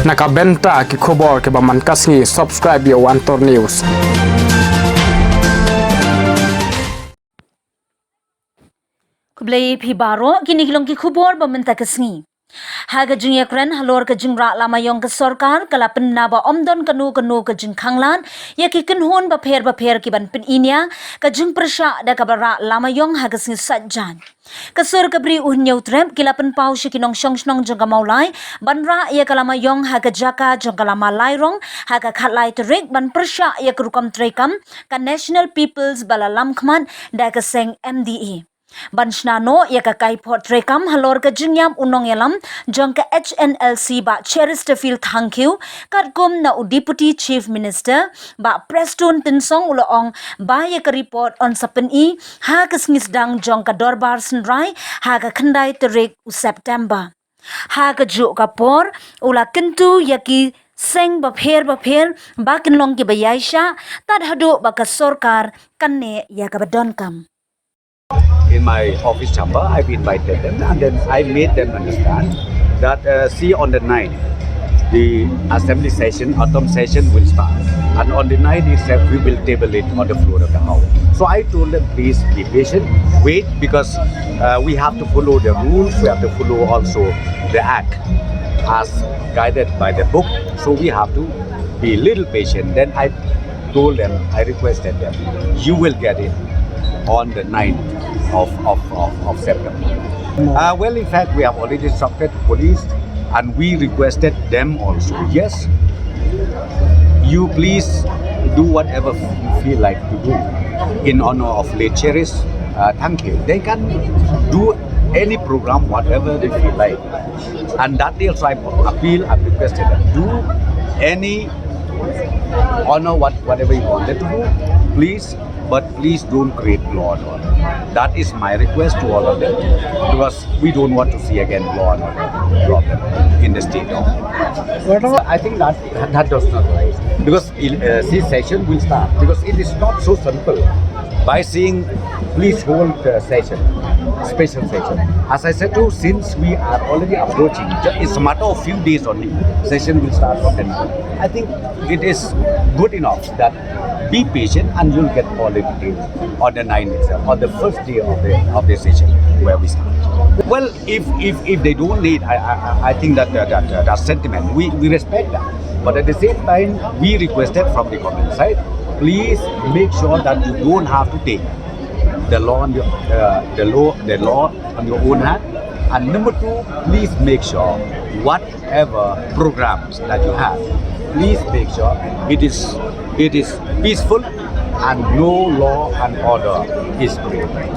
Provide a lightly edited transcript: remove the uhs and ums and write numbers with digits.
Nakabenta ki khobor ke baman kasngi subscribe yo Antor News. Kublai phi baro kini kilong ki khubor baman takasngi. Haga jing yakren halor ka jing ra lama yong ka sarkar kala penna ba omdon kanu ka jing khanglan ya ki kinhon ba pher ki ban pin inya ka jing prasha da ka bara lama yong haga sing sajjan. Kasur kabri uhnyaw trem kila pen pau shikinong shong jong ka maulai ban ra ya kalama yong haga jaka jong kalama lairong haga khatlai terik ban prasha ya krukam trekam ka National People's Balalam Khman da ka seng MDA. Banshnano ya ka kaiphod trekam halor ka jingyam unong yalam jong ka HNLC ba Cherishterfield thank you katkum na Deputy Chief Minister ba Prestone tinsong uloong ba ya ka report on sapen ha ka sngisdang jong ka dorbar senrai ha ka khandai terik u September ha ka ju ka por ula kentu yaki seng ba pher ba kinlong ki bayaisha tad hado ba ka sorkar kanne ya ka badonkam. In my office chamber, I've invited them and then I made them understand that see on the 9th, the assembly session, autumn session will start. And on the 9th itself, we will table it on the floor of the house. So I told them, please be patient, wait, because we have to follow the rules, we have to follow also the act as guided by the book. So we have to be a little patient. Then I told them, I requested them, you will get it on the 9th of September. Well, in fact, we have already instructed police and we requested them also. Yes, you please do whatever you feel like to do in honor of late Cherish. Thank you. They can do any program, whatever they feel like. And that day also I appeal and requested them, do any honor whatever you wanted to do, please. But please don't create law and order. That is my request to all of them, because we don't want to see again law and order problem in the state of. I think that does not rise, because this session will start, because it is not so simple. By saying please hold the session, special session. As I said to you, since we are already approaching, it's a matter of few days only, session will start from the 9th. I think it is good enough that be patient and you'll get all the details on the 9th itself, on the first day of the session where we start. Well, if they don't need, I think that sentiment, we respect that. But at the same time, we requested from the government side, please make sure that you don't have to take the law on your the law on your own hand. And number two, please make sure whatever programs that you have, please make sure it is peaceful and no law and order is created.